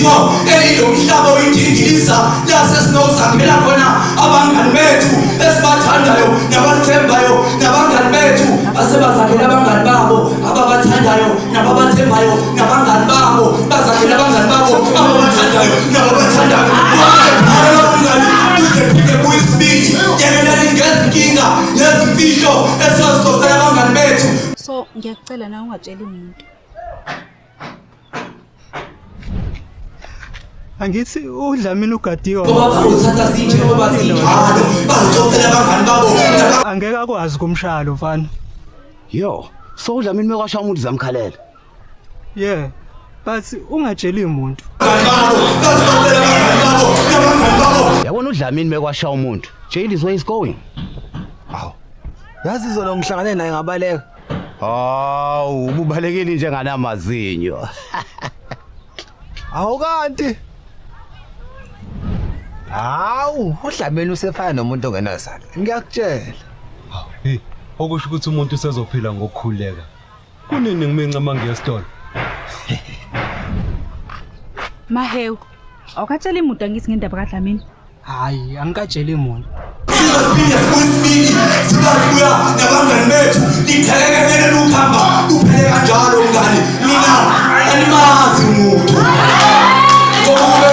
iziko elilomhlaba oyindingiliza lasesinozakhela khona abangani bethu esibathandayo nabasithembayo nabangani bethu asebazakhela abangani babo ababathandayo nababathembayo nabangani babo bazakhela abangani babo ababathandayo nababathandayo kuze kuyisibili yekelani ngezinkinga nezimfihlo esizozixoxela abangani bethu. So ngiyakucela na ungatsheli umuntu. Angithi uDlamini ugadiwa. Ngoba bazothatha zinje ngoba zinjalo bazoxoxela abangani babo. Angeke akwazi kumshalo mfana. Yo, so uDlamini mekwasha umuntu zamkhalela. Yeah. But ungatsheli umuntu. Yabona uDlamini mekwasha umuntu. Jail is where he's going. Aw. Yazi izolo ngihlangane naye ngabaleka. Hawu, ububalekile njenganamazinyo. Awu kanti. Hawu, uDlamini usefana nomuntu ongenazalo. Ngiyakutshela. Hey, okusho ukuthi umuntu usezophila ngokukhuleka. Kunini ngimencama ngiyesitolo? Mahewu, awukatsheli umuntu angithi ngendaba kaDlamini. Hayi, angikatsheli umuntu. Sizophinda kuyisibili sibabuya nabangani bethu lithekekele lukhamba uphele kanjalo ngani mina animazi umuntu ngoba kube